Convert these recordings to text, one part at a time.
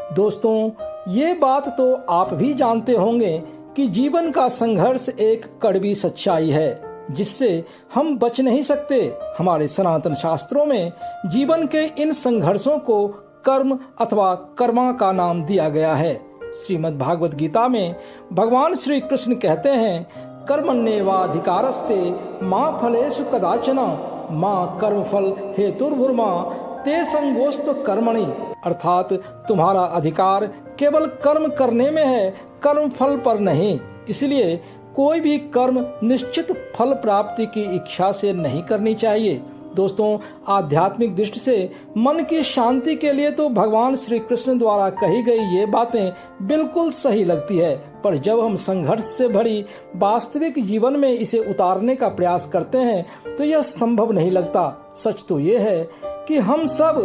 दोस्तों, ये बात तो आप भी जानते होंगे कि जीवन का संघर्ष एक कड़वी सच्चाई है जिससे हम बच नहीं सकते। हमारे सनातन शास्त्रों में जीवन के इन संघर्षों को कर्म अथवा कर्मा का नाम दिया गया है। श्रीमद् भागवत गीता में भगवान श्री कृष्ण कहते हैं, कर्मण्येवाधिकारस्ते माँ फलेषु कदाचन माँ कर्मफल हेतुर्भुर्मा ते संगोस्त कर्मणि। अर्थात तुम्हारा अधिकार केवल कर्म करने में है, कर्म फल पर नहीं। इसलिए कोई भी कर्म निश्चित फल प्राप्ति की इच्छा से नहीं करनी चाहिए। दोस्तों, आध्यात्मिक दृष्टि से मन की शांति के लिए तो भगवान श्री कृष्ण द्वारा कही गई ये बातें बिल्कुल सही लगती है, पर जब हम संघर्ष से भरी वास्तविक जीवन में इसे उतारने का प्रयास करते हैं तो यह संभव नहीं लगता। सच तो ये है कि हम सब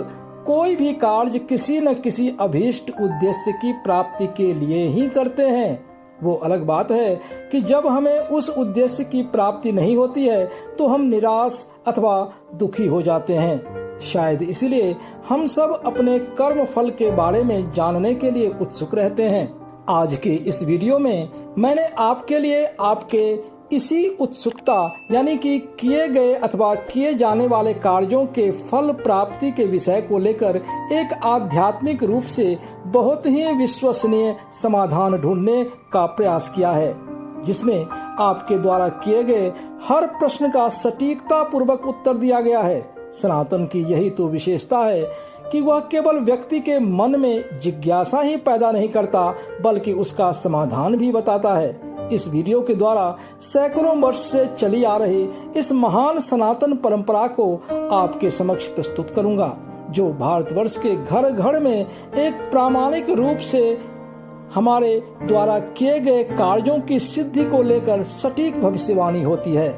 कोई भी कार्य किसी न किसी अभीष्ट उद्देश्य की प्राप्ति के लिए ही करते हैं। वो अलग बात है कि जब हमें उस उद्देश्य की प्राप्ति नहीं होती है तो हम निराश अथवा दुखी हो जाते हैं। शायद इसलिए हम सब अपने कर्म फल के बारे में जानने के लिए उत्सुक रहते हैं। आज के इस वीडियो में मैंने आपके लिए आपके इसी उत्सुकता यानी कि किए गए अथवा किए जाने वाले कार्यों के फल प्राप्ति के विषय को लेकर एक आध्यात्मिक रूप से बहुत ही विश्वसनीय समाधान ढूंढने का प्रयास किया है, जिसमें आपके द्वारा किए गए हर प्रश्न का सटीकता पूर्वक उत्तर दिया गया है। सनातन की यही तो विशेषता है कि वह केवल व्यक्ति के मन में जिज्ञासा ही पैदा नहीं करता बल्कि उसका समाधान भी बताता है। इस वीडियो के द्वारा सैकड़ों वर्ष से चली आ रही इस महान सनातन परंपरा को आपके समक्ष प्रस्तुत करूंगा, जो भारतवर्ष के घर घर में एक प्रामाणिक रूप से हमारे द्वारा किए गए कार्यों की सिद्धि को लेकर सटीक भविष्यवाणी होती है।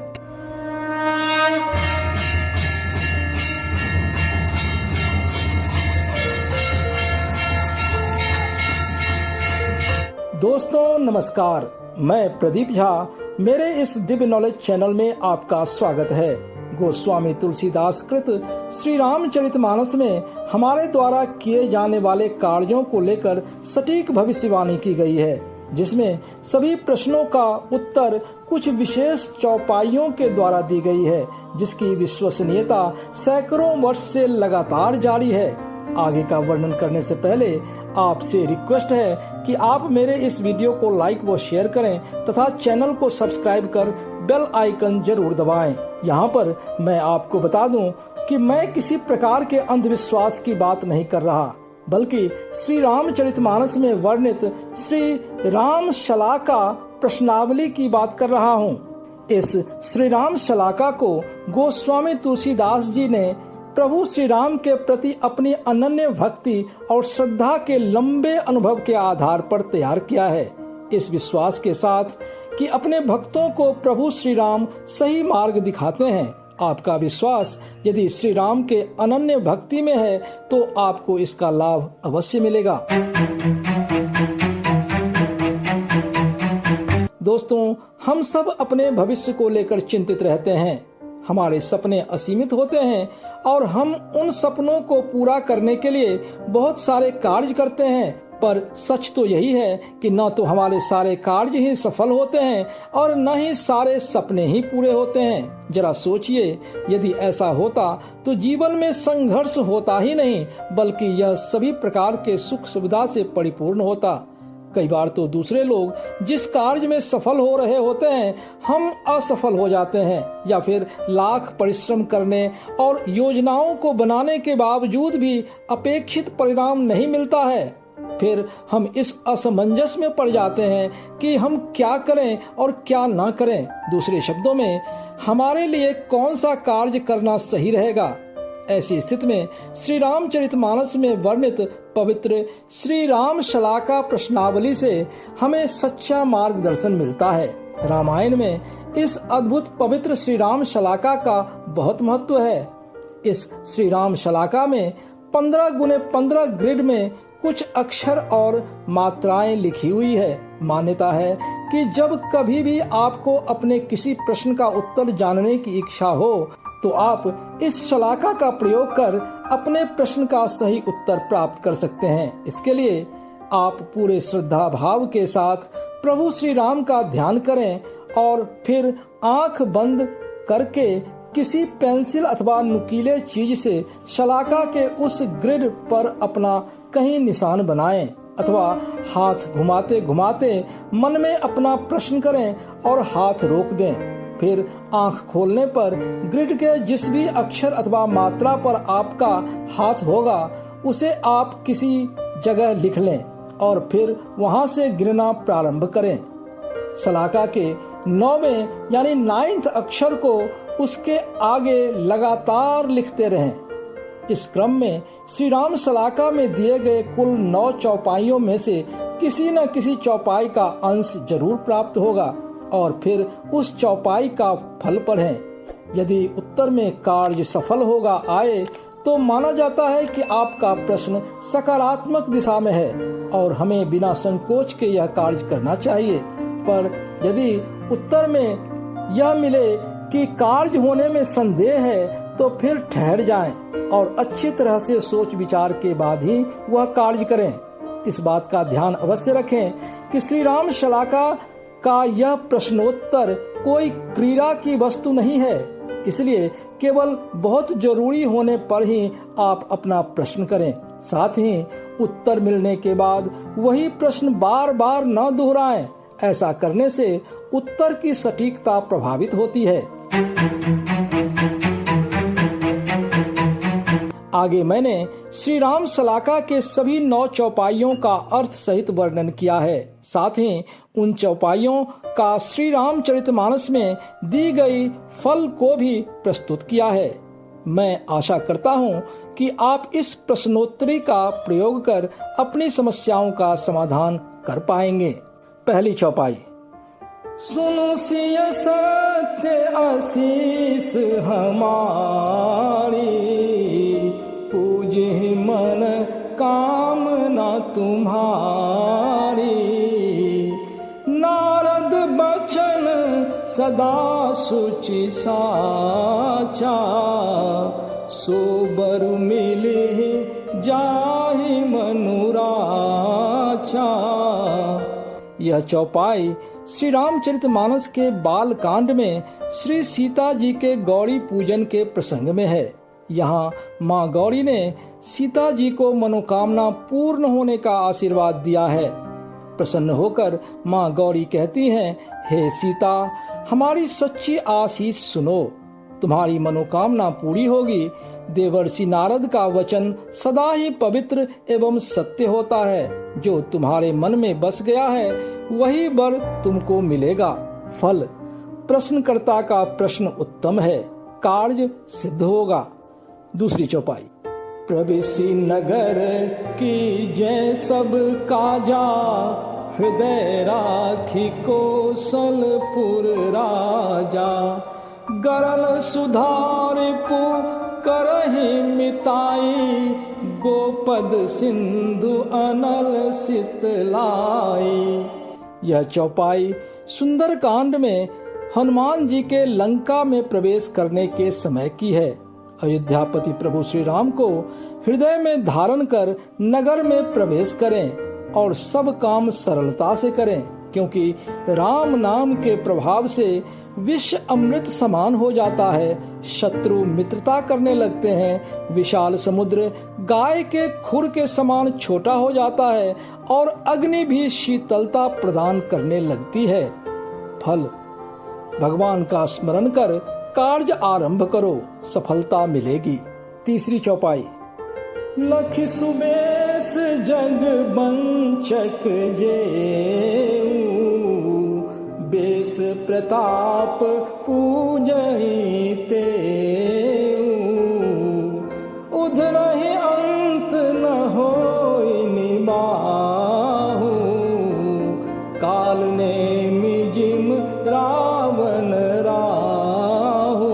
दोस्तों नमस्कार, मैं प्रदीप झा। मेरे इस दिव्य नॉलेज चैनल में आपका स्वागत है। गोस्वामी तुलसीदास कृत श्री रामचरितमानस में हमारे द्वारा किए जाने वाले कार्यों को लेकर सटीक भविष्यवाणी की गई है, जिसमें सभी प्रश्नों का उत्तर कुछ विशेष चौपाइयों के द्वारा दी गई है, जिसकी विश्वसनीयता सैकड़ों वर्ष से लगातार जारी है। आगे का वर्णन करने से पहले आपसे रिक्वेस्ट है कि आप मेरे इस वीडियो को लाइक व शेयर करें तथा चैनल को सब्सक्राइब कर बेल आइकन जरूर दबाएं। यहाँ पर मैं आपको बता दूं कि मैं किसी प्रकार के अंधविश्वास की बात नहीं कर रहा, बल्कि श्री रामचरितमानस में वर्णित श्री राम शलाका प्रश्नावली की बात कर रहा हूँ। इस श्री राम शलाका को गोस्वामी तुलसीदास जी ने प्रभु श्री राम के प्रति अपनी अनन्य भक्ति और श्रद्धा के लंबे अनुभव के आधार पर तैयार किया है, इस विश्वास के साथ कि अपने भक्तों को प्रभु श्री राम सही मार्ग दिखाते हैं। आपका विश्वास यदि श्री राम के अनन्य भक्ति में है तो आपको इसका लाभ अवश्य मिलेगा। दोस्तों, हम सब अपने भविष्य को लेकर चिंतित रहते हैं। हमारे सपने असीमित होते हैं और हम उन सपनों को पूरा करने के लिए बहुत सारे कार्य करते हैं, पर सच तो यही है कि न तो हमारे सारे कार्य ही सफल होते हैं और न ही सारे सपने ही पूरे होते हैं। जरा सोचिए, यदि ऐसा होता तो जीवन में संघर्ष होता ही नहीं, बल्कि यह सभी प्रकार के सुख सुविधा से परिपूर्ण होता। कई बार तो दूसरे लोग जिस कार्य में सफल हो रहे होते हैं, हम असफल हो जाते हैं, या फिर लाख परिश्रम करने और योजनाओं को बनाने के बावजूद भी अपेक्षित परिणाम नहीं मिलता है। फिर हम इस असमंजस में पड़ जाते हैं कि हम क्या करें और क्या ना करें। दूसरे शब्दों में, हमारे लिए कौन सा कार्य करना सही रहेगा। ऐसी स्थिति में श्री रामचरितमानस में वर्णित पवित्र श्री राम शलाका प्रश्नावली से हमें सच्चा मार्गदर्शन मिलता है। रामायण में इस अद्भुत पवित्र श्री राम शलाका का बहुत महत्व है। इस श्री राम शलाका में 15x15 ग्रिड में कुछ अक्षर और मात्राएं लिखी हुई है। मान्यता है कि जब कभी भी आपको अपने किसी प्रश्न का उत्तर जानने की इच्छा हो तो आप इस शलाका का प्रयोग कर अपने प्रश्न का सही उत्तर प्राप्त कर सकते हैं। इसके लिए आप पूरे श्रद्धा भाव के साथ प्रभु श्री राम का ध्यान करें और फिर आंख बंद करके किसी पेंसिल अथवा नुकीले चीज से शलाका के उस ग्रिड पर अपना कहीं निशान बनाएं अथवा हाथ घुमाते घुमाते मन में अपना प्रश्न करें और हाथ रोक दें। फिर आंख खोलने पर ग्रिड के जिस भी अक्षर अथवा मात्रा पर आपका हाथ होगा उसे आप किसी जगह लिख लें और फिर वहां से गिनना प्रारंभ करें। शलाका के 9वें यानी 9th अक्षर को उसके आगे लगातार लिखते रहें। इस क्रम में श्री राम शलाका में दिए गए कुल 9 चौपाइयों में से किसी न किसी चौपाई का अंश जरूर प्राप्त होगा और फिर उस चौपाई का फल पढ़ें। यदि उत्तर में कार्य सफल होगा आए तो माना जाता है कि आपका प्रश्न सकारात्मक दिशा में है और हमें बिना संकोच के यह कार्य करना चाहिए। पर यदि उत्तर में यह मिले कि कार्य होने में संदेह है तो फिर ठहर जाएं और अच्छी तरह से सोच विचार के बाद ही वह कार्य करें। इस बात का ध्यान अवश्य रखें कि श्री राम शलाका का यह प्रश्नोत्तर कोई क्रीड़ा की वस्तु नहीं है, इसलिए केवल बहुत जरूरी होने पर ही आप अपना प्रश्न करें। साथ ही उत्तर मिलने के बाद वही प्रश्न बार बार न दोहराएं। ऐसा करने से उत्तर की सटीकता प्रभावित होती है। आगे मैंने श्री राम शलाका के सभी 9 चौपाइयों का अर्थ सहित वर्णन किया है। साथ ही उन चौपाइयों का श्री रामचरितमानस में दी गई फल को भी प्रस्तुत किया है। मैं आशा करता हूँ कि आप इस प्रश्नोत्तरी का प्रयोग कर अपनी समस्याओं का समाधान कर पाएंगे। पहली चौपाई। सुनो सिय सत्य आशीष हमारी, पूजे मन कामना तुम्हारी। नारद बचन सदा सुचि साचा, सोबर मिले जाहि मनुराचा। यह चौपाई श्री रामचरितमानस के बाल कांड में श्री सीता जी के गौरी पूजन के प्रसंग में है। यहाँ माँ गौरी ने सीता जी को मनोकामना पूर्ण होने का आशीर्वाद दिया है। प्रसन्न होकर माँ गौरी कहती हैं, हे सीता, हमारी सच्ची आशीष सुनो, तुम्हारी मनोकामना पूरी होगी। देवर्षि नारद का वचन सदा ही पवित्र एवं सत्य होता है। जो तुम्हारे मन में बस गया है वही वर तुमको मिलेगा। फल। प्रश्नकर्ता का प्रश्न उत्तम है, कार्य सिद्ध होगा। दूसरी चौपाई। प्रवेशी नगर की जय सब काजा, हृदय राखी कौशलपुर राजा। गरल सुधार पु करहि मिताई, गोपद सिंधु अनल सितलाई। यह चौपाई सुंदर कांड में हनुमान जी के लंका में प्रवेश करने के समय की है। अयोध्यापति प्रभु श्री राम को हृदय में धारण कर नगर में प्रवेश करें और सब काम सरलता से करें, क्योंकि राम नाम के प्रभाव से विष अमृत समान हो जाता है। शत्रु मित्रता करने लगते हैं। विशाल समुद्र गाय के खुर के समान छोटा हो जाता है और अग्नि भी शीतलता प्रदान करने लगती है। फल। भगवान का स्मरण कर कार्य आरंभ करो, सफलता मिलेगी। तीसरी चौपाई। लख सुबेश जग बंचक जेऊ, बेस प्रताप पूजहि तेऊ। उधरहि अंत न होई निबाहु, काल नेमि जिम रावण राहु।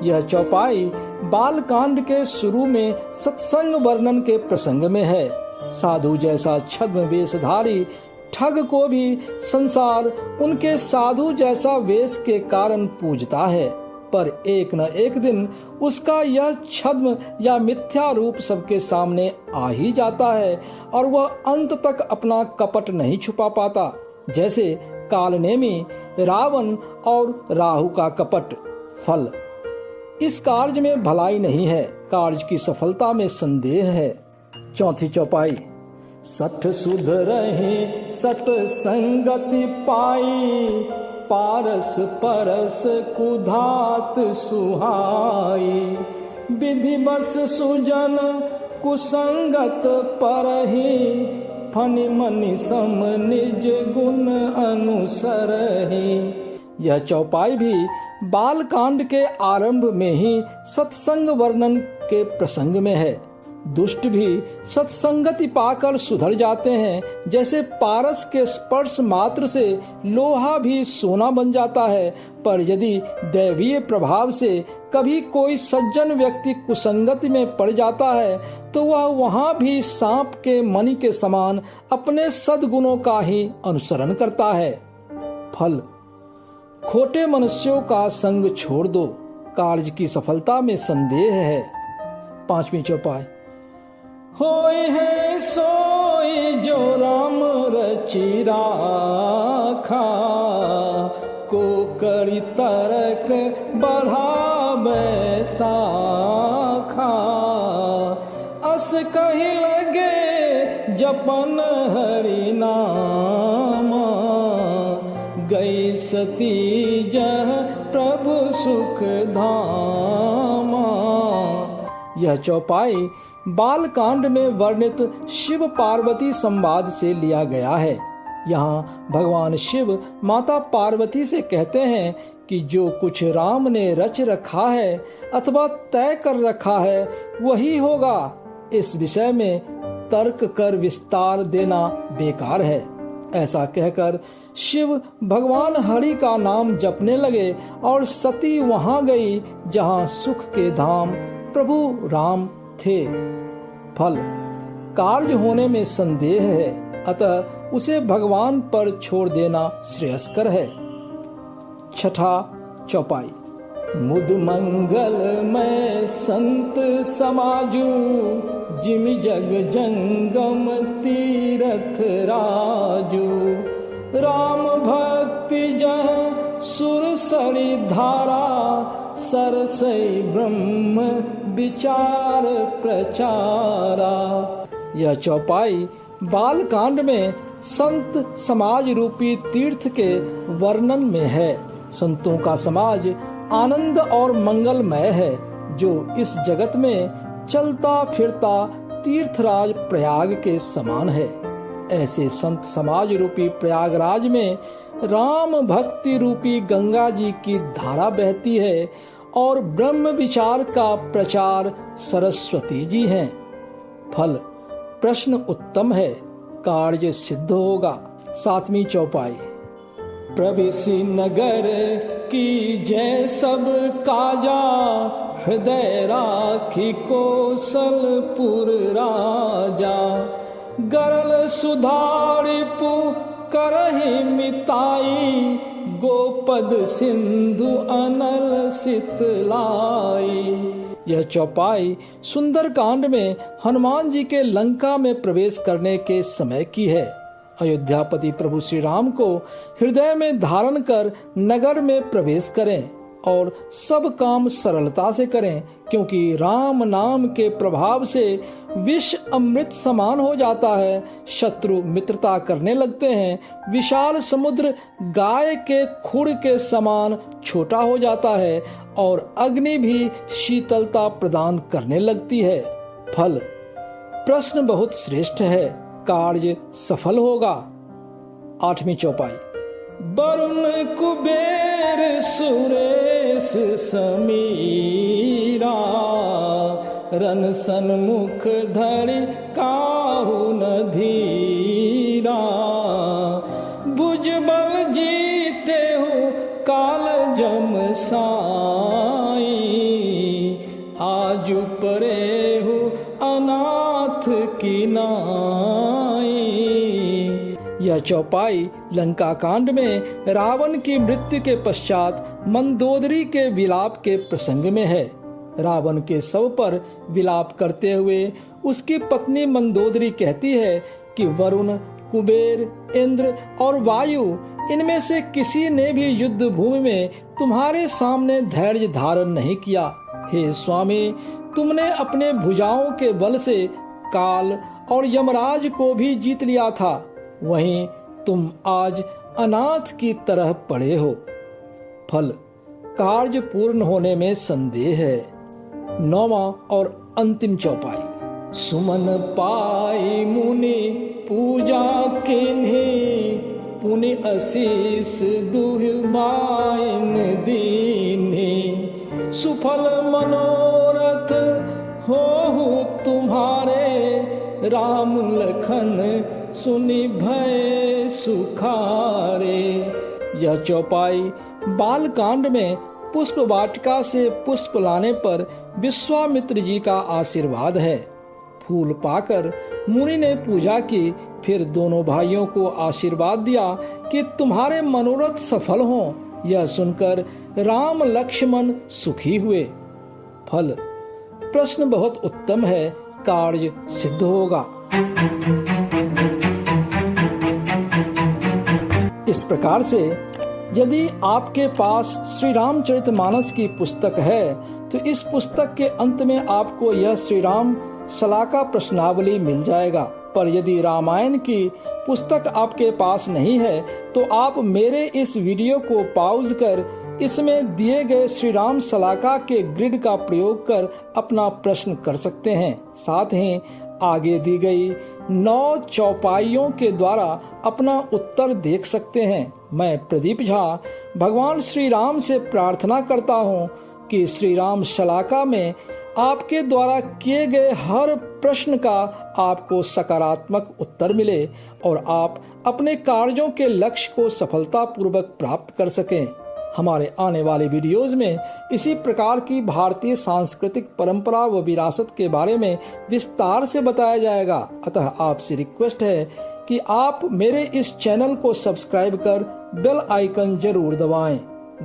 यह चौपाई बालकांड के शुरू में सत्संग वर्णन के प्रसंग में है। साधु जैसा छद्म वेशधारी ठग को भी संसार उनके साधु जैसा वेश के कारण पूजता है, पर एक न एक दिन उसका यह छद्म या मिथ्या रूप सबके सामने आ ही जाता है और वह अंत तक अपना कपट नहीं छुपा पाता। जैसे कालनेमी, रावण और राहु का कपट। फल, इस कार्य में भलाई नहीं है, कार्य की सफलता में संदेह है। चौथी चौपाई। सठ सुध रहे सत संगति पाई, पारस परस कुधात सुहाई। विधि बस सुजन कुसंगत परहि, फनि मनि सम निज गुण अनुसरहि। यह चौपाई भी बाल कांड के आरंभ में ही सत्संग वर्णन के प्रसंग में है। दुष्ट भी सत्संगति पाकर सुधर जाते हैं। जैसे पारस के स्पर्श मात्र से लोहा भी सोना बन जाता है, पर यदि दैवीय प्रभाव से कभी कोई सज्जन व्यक्ति कुसंगति में पड़ जाता है तो वह वहां भी सांप के मणि के समान अपने सद्गुणों का ही अनुसरण करता है। फल, खोटे मनुष्यों का संग छोड़ दो, कार्य की सफलता में संदेह है। पांचवी चौपाई। होय है सोई जो राम रचि राखा, को करी तरक बढ़ावे साखा। अस कही लगे जपन हरि नामा, गई सती जह प्रभु सुख धामा। यह चौपाई बाल कांड में वर्णित शिव पार्वती संवाद से लिया गया है। यहाँ भगवान शिव माता पार्वती से कहते हैं कि जो कुछ राम ने रच रखा है अथवा तय कर रखा है वही होगा। इस विषय में तर्क कर विस्तार देना बेकार है। ऐसा कहकर शिव भगवान हरि का नाम जपने लगे और सती वहां गई जहां सुख के धाम प्रभु राम थे। फल, कार्य होने में संदेह है, अतः उसे भगवान पर छोड़ देना श्रेयस्कर है। छठा चौपाई। मुद मंगल में संत समाजू, जिमि जग जंगम तीरथ राजू। राम भक्ति जह सुरसरी धारा, सरसई ब्रह्म विचार प्रचारा। यह चौपाई बाल कांड में संत समाज रूपी तीर्थ के वर्णन में है। संतों का समाज आनंद और मंगलमय है, जो इस जगत में चलता फिरता तीर्थराज प्रयाग के समान है। ऐसे संत समाज रूपी प्रयागराज में राम भक्ति रूपी गंगा जी की धारा बहती है और ब्रह्म विचार का प्रचार सरस्वती जी हैं। फल, प्रश्न उत्तम है, कार्य सिद्ध होगा। सातवीं चौपाई। प्रविशि नगर की जय सब काजा, हृदय राखी कौशलपुर राजा। गरल सुधारिपु करहि मिताई, गोपद सिंधु अनल सितलाई। यह चौपाई सुंदर कांड में हनुमान जी के लंका में प्रवेश करने के समय की है। अयोध्यापति प्रभु श्री राम को हृदय में धारण कर नगर में प्रवेश करें और सब काम सरलता से करें, क्योंकि राम नाम के प्रभाव से विष अमृत समान हो जाता है। शत्रु मित्रता करने लगते हैं। विशाल समुद्र गाय के खुर के समान छोटा हो जाता है और अग्नि भी शीतलता प्रदान करने लगती है। फल, प्रश्न बहुत श्रेष्ठ है, कार्य सफल होगा। आठवीं चौपाई। वरुण कुबेर सुरेश समीरा, रन सन्मुख धरि काहू न धीरा। भुजबल जीते हो काल जम साई, आजु परे हो अनाथ की नाई। यह चौपाई लंका कांड में रावण की मृत्यु के पश्चात मंदोदरी के विलाप के प्रसंग में है। रावण के शव पर विलाप करते हुए उसकी पत्नी मंदोदरी कहती है कि वरुण, कुबेर, इंद्र और वायु, इनमें से किसी ने भी युद्ध भूमि में तुम्हारे सामने धैर्य धारण नहीं किया। हे स्वामी, तुमने अपने भुजाओं के बल से काल और यमराज को भी जीत लिया था, वहीं तुम आज अनाथ की तरह पड़े हो। फल, कार्य पूर्ण होने में संदेह है। 9वां और अंतिम चौपाई। सुमन पाई मुनि पूजा किन्हीं, पुनि आशीष दुहिमाइन दीनी। सुफल मनोरथ हो तुम्हारे, राम लखन सुनि भय सुखारे। यह चौपाई बालकांड में पुष्प वाटिका से पुष्प लाने पर विश्वामित्र जी का आशीर्वाद है। फूल पाकर मुनि ने पूजा की, फिर दोनों भाइयों को आशीर्वाद दिया कि तुम्हारे मनोरथ सफल हों। यह सुनकर राम लक्ष्मण सुखी हुए। फल, प्रश्न बहुत उत्तम है, कार्य सिद्ध होगा। इस प्रकार से यदि आपके पास श्री रामचरितमानस की पुस्तक है तो इस पुस्तक के अंत में आपको यह श्री राम शलाका प्रश्नावली मिल जाएगा। पर यदि रामायण की पुस्तक आपके पास नहीं है तो आप मेरे इस वीडियो को पॉज कर इसमें दिए गए श्री राम शलाका के ग्रिड का प्रयोग कर अपना प्रश्न कर सकते हैं। साथ ही आगे दी गई 9 चौपाइयों के द्वारा अपना उत्तर देख सकते हैं। मैं प्रदीप झा भगवान श्री राम से प्रार्थना करता हूँ कि श्री राम शलाका में आपके द्वारा किए गए हर प्रश्न का आपको सकारात्मक उत्तर मिले और आप अपने कार्यों के लक्ष्य को सफलतापूर्वक प्राप्त कर सकें। हमारे आने वाले वीडियोज में इसी प्रकार की भारतीय सांस्कृतिक परंपरा व विरासत के बारे में विस्तार से बताया जाएगा। अतः आपसे रिक्वेस्ट है कि आप मेरे इस चैनल को सब्सक्राइब कर बेल आइकन जरूर दबाएं।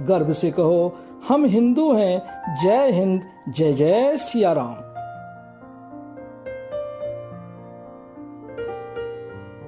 गर्व से कहो, हम हिंदू हैं। जय हिंद, जय जय सिया राम।